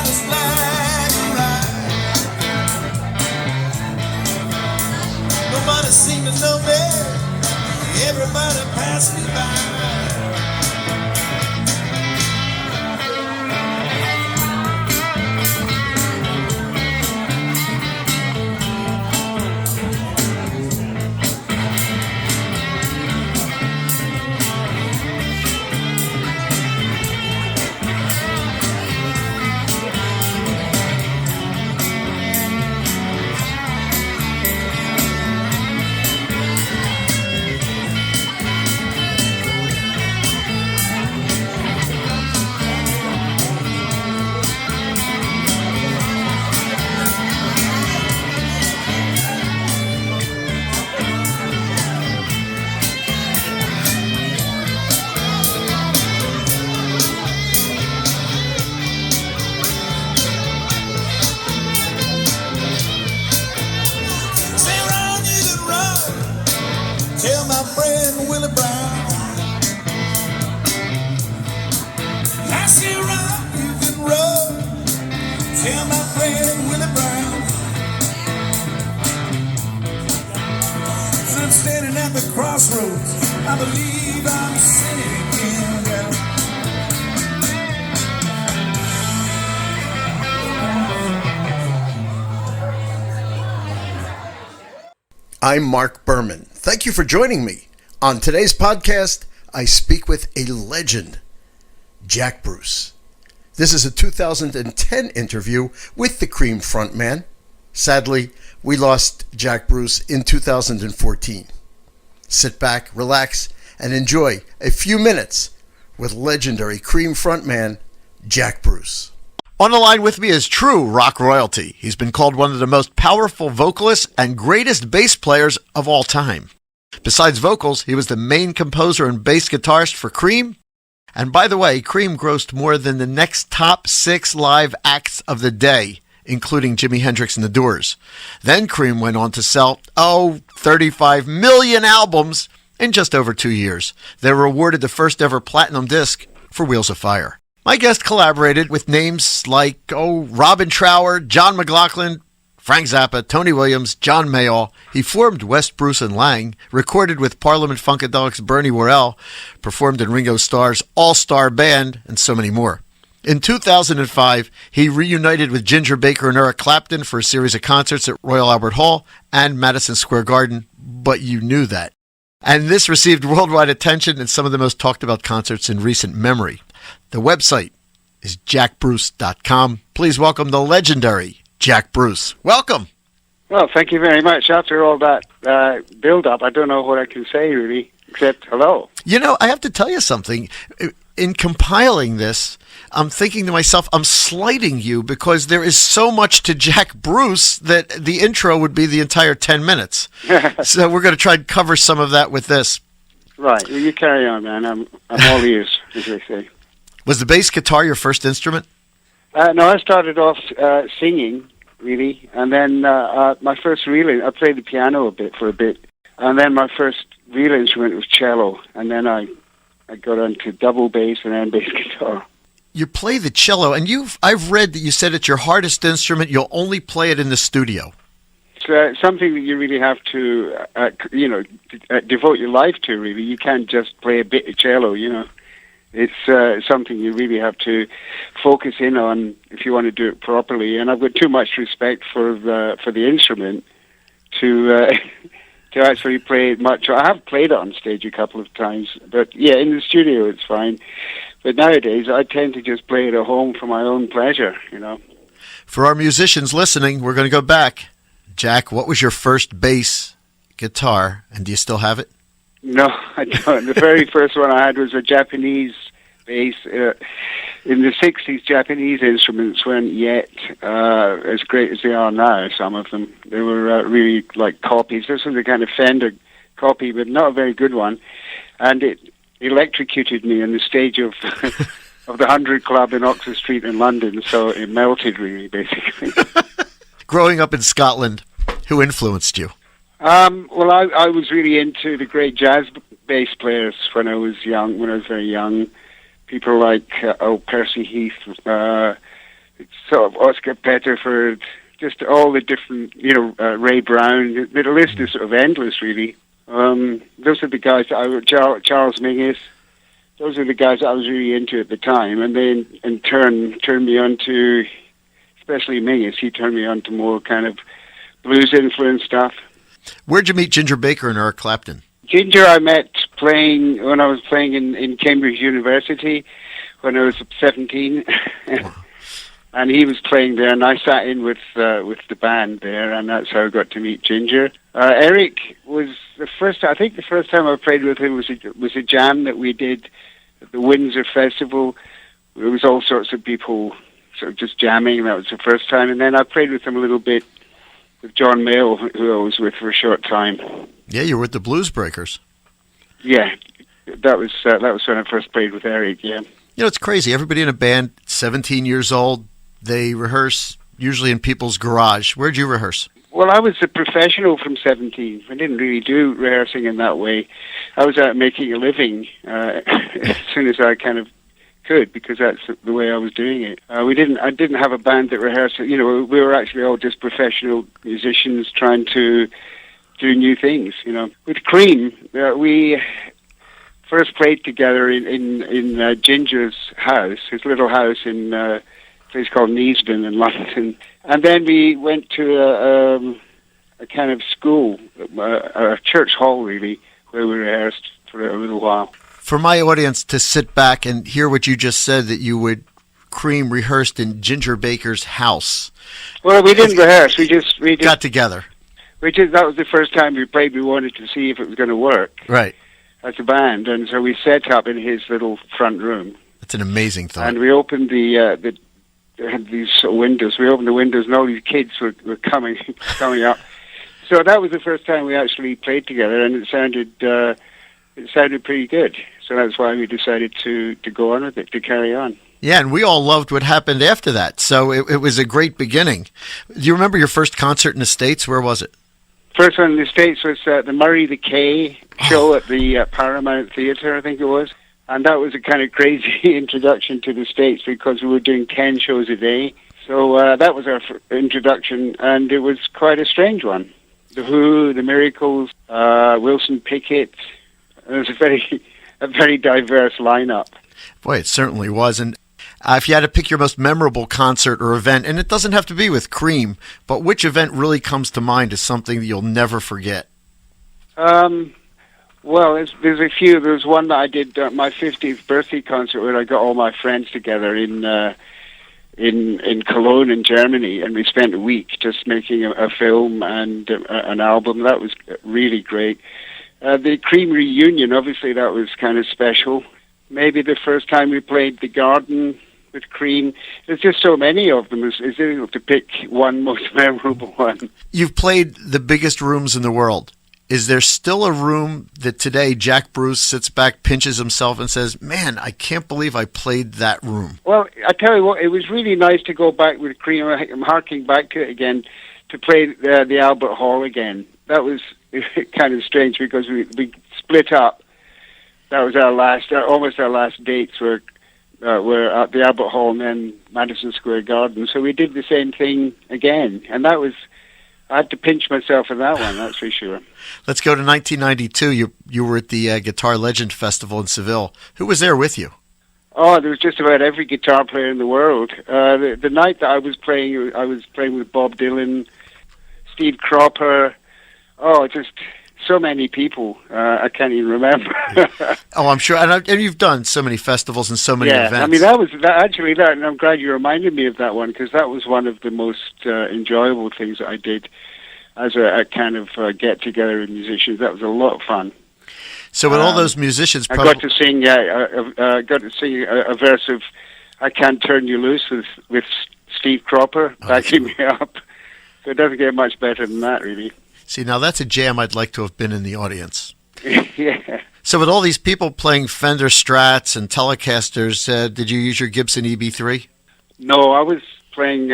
Everybody's flying around. Nobody seemed to know me. Everybody passed me by. Tell my friend Willie Brown, I say run, you can run. Tell my friend Willie Brown. So I'm standing at the crossroads, I believe I'm sinking down. I'm Mark Berumen. Thank you for joining me. On today's podcast, I speak with a legend, Jack Bruce. This is a 2010 interview with the Cream frontman. Sadly, we lost Jack Bruce in 2014. Sit back, relax, and enjoy a few minutes with legendary Cream frontman, Jack Bruce. On the line with me is true rock royalty. He's been called one of the most powerful vocalists and greatest bass players of all time. Besides vocals, he was the main composer and bass guitarist for Cream. And by the way, Cream grossed more than the next top 6 live acts of the day, including Jimi Hendrix and the Doors. Then Cream went on to sell, 35 million albums in just over 2 years. They were awarded the first ever platinum disc for Wheels of Fire. My guest collaborated with names like, Robin Trower, John McLaughlin, Frank Zappa, Tony Williams, John Mayall. He formed West Bruce and Lang, recorded with Parliament Funkadelic's Bernie Worrell, performed in Ringo Starr's All-Star Band, and so many more. In 2005, he reunited with Ginger Baker and Eric Clapton for a series of concerts at Royal Albert Hall and Madison Square Garden, but you knew that. And this received worldwide attention and some of the most talked about concerts in recent memory. The website is jackbruce.com. Please welcome the legendary Jack Bruce. Welcome. Well, thank you very much. After all that build-up, I don't know what I can say, really, except hello. You know, I have to tell you something. In compiling this, I'm thinking to myself, I'm slighting you because there is so much to Jack Bruce that the intro would be the entire 10 minutes. So we're going to try and cover some of that with this. Right. Well, you carry on, man. I'm all ears, as they say. Was the bass guitar your first instrument? No, I started off singing, really, and then my first real I played the piano for a bit, and then my first real instrument was cello, and then I got into double bass and then bass guitar. You play the cello, and I've read that you said it's your hardest instrument. You'll only play it in the studio. It's something that you really have to, devote your life to, really. You can't just play a bit of cello, It's something you really have to focus in on if you want to do it properly. And I've got too much respect for the instrument to actually play it much. I have played it on stage a couple of times, but yeah, in the studio it's fine. But nowadays I tend to just play it at home for my own pleasure, For our musicians listening, we're going to go back. Jack, what was your first bass guitar, and do you still have it? No, I don't. The very first one I had was a Japanese bass. In the 60s, Japanese instruments weren't yet as great as they are now, some of them. They were really like copies. This was a kind of Fender copy, but not a very good one. And it electrocuted me on the stage of of the 100 Club in Oxford Street in London, so it melted really, basically. Growing up in Scotland, who influenced you? Well, I was really into the great jazz bass players when I was very young. People like Percy Heath, sort of Oscar Pettiford, just all the different, Ray Brown. The list is sort of endless, really. Those are the guys that Charles Mingus. Those are the guys that I was really into at the time, and then in turn turned me on to, especially Mingus. He turned me on to more kind of blues influenced stuff. Where'd you meet Ginger Baker and Eric Clapton? Ginger I met when I was playing in Cambridge University when I was 17. Wow. And he was playing there, and I sat in with the band there, and that's how I got to meet Ginger. Eric was the first time I played with him was a jam that we did at the Windsor Festival. There was all sorts of people sort of just jamming, and that was the first time. And then I played with him a little bit with John Mayall, who I was with for a short time. Yeah, you were with the Blues Breakers. Yeah, that was when I first played with Eric, yeah. It's crazy. Everybody in a band, 17 years old, they rehearse usually in people's garage. Where'd you rehearse? Well, I was a professional from 17. I didn't really do rehearsing in that way. I was out making a living as soon as I kind of could, because that's the way I was doing it. I didn't have a band that rehearsed. We were actually all just professional musicians trying to do new things. With Cream, we first played together in Ginger's house, his little house in a place called Neasden in London, and then we went to a kind of school, a church hall really, where we rehearsed for a little while. For my audience to sit back and hear what you just said, that you would Cream rehearsed in Ginger Baker's house. Well, we didn't rehearse. We just got together. That was the first time we played. We wanted to see if it was going to work. Right. As a band, and so we set up in his little front room. That's an amazing thought. And we opened they had these sort of windows. We opened the windows, and all these kids were coming up. So that was the first time we actually played together, and it sounded pretty good. So that's why we decided to go on with it, to carry on. Yeah, and we all loved what happened after that. So it was a great beginning. Do you remember your first concert in the States? Where was it? First one in the States was the Murray the K show at the Paramount Theatre, I think it was. And that was a kind of crazy introduction to the States, because we were doing 10 shows a day. So that was our introduction, and it was quite a strange one. The Who, the Miracles, Wilson Pickett. It was a very diverse lineup. Boy, it certainly was. And if you had to pick your most memorable concert or event, and it doesn't have to be with Cream, but which event really comes to mind as something that you'll never forget? Well, there's a few. There's one that I did my 50th birthday concert where I got all my friends together in Cologne in Germany, and we spent a week just making a film and an album. That was really great. The Cream reunion, obviously, that was kind of special. Maybe the first time we played the Garden with Cream. There's just so many of them. It's difficult to pick one most memorable one. You've played the biggest rooms in the world. Is there still a room that today Jack Bruce sits back, pinches himself, and says, "Man, I can't believe I played that room"? Well, I tell you what, it was really nice to go back with Cream. I'm harking back to it again, to play the Albert Hall again. That was kind of strange, because we split up. That was almost our last dates were at the Albert Hall and then Madison Square Garden. So we did the same thing again, and I had to pinch myself for that one, that's for sure. Let's go to 1992. You were at the Guitar Legend Festival in Seville. Who was there with you? Oh, there was just about every guitar player in the world. The night that I was playing with Bob Dylan, Steve Cropper. Oh, just so many people. I can't even remember. Oh, I'm sure. And you've done so many festivals and so many events. I mean, that, and I'm glad you reminded me of that one, because that was one of the most enjoyable things that I did as a kind of get-together with musicians. That was a lot of fun. So with all those musicians... I got to sing a verse of I Can't Turn You Loose with Steve Cropper backing me up. So it doesn't get much better than that, really. See, now that's a jam I'd like to have been in the audience. Yeah. So with all these people playing Fender Strats and Telecasters, did you use your Gibson EB3? No, I was playing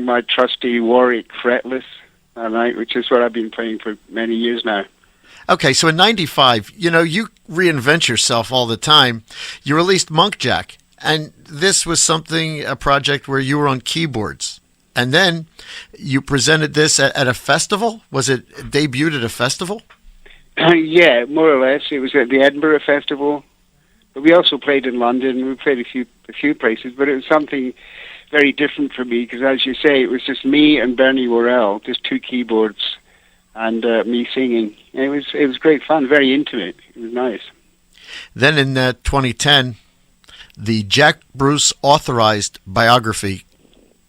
my trusty Warwick Fretless that night, which is what I've been playing for many years now. Okay, so in 95, you reinvent yourself all the time. You released Monk Jack. And this was a project where you were on keyboards. And then you presented this at a festival? Was it debuted at a festival? Yeah, more or less. It was at the Edinburgh Festival. But we also played in London. We played a few places, but it was something very different for me because, as you say, it was just me and Bernie Worrell, just two keyboards, and me singing. And it was great fun, very intimate. It was nice. Then in 2010, the Jack Bruce authorized biography,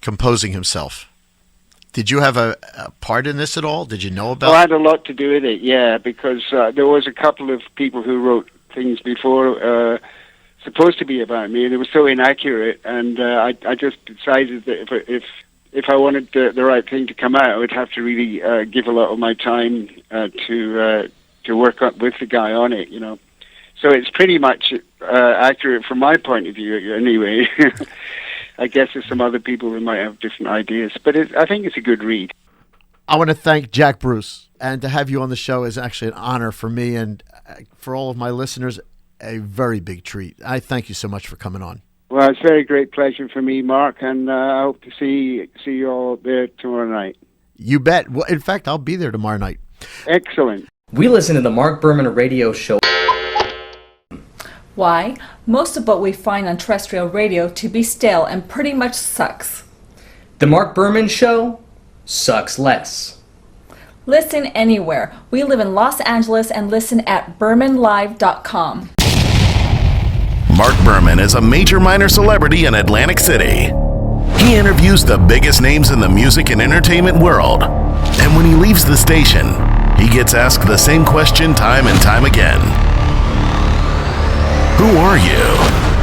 Composing Himself. Did you have a part in this at all? Did you know about it? I had a lot to do with it, yeah, because there was a couple of people who wrote things before supposed to be about me, and it was so inaccurate, and I just decided that if I wanted the right thing to come out, I would have to really give a lot of my time to work up with the guy on it, you know. So it's pretty much accurate from my point of view, anyway. I guess there's some other people who might have different ideas, but I think it's a good read. I want to thank Jack Bruce, and to have you on the show is actually an honor for me and for all of my listeners, a very big treat. I thank you so much for coming on. Well, it's a very great pleasure for me, Mark, and I hope to see you all there tomorrow night. You bet. Well, in fact, I'll be there tomorrow night. Excellent. We listen to the Mark Berman radio show. Why? Most of what we find on terrestrial radio to be stale and pretty much sucks. The Mark Berman Show sucks less. Listen anywhere. We live in Los Angeles and listen at BermanLive.com. Mark Berman is a major minor celebrity in Atlantic City. He interviews the biggest names in the music and entertainment world. And when he leaves the station, he gets asked the same question time and time again. Who are you?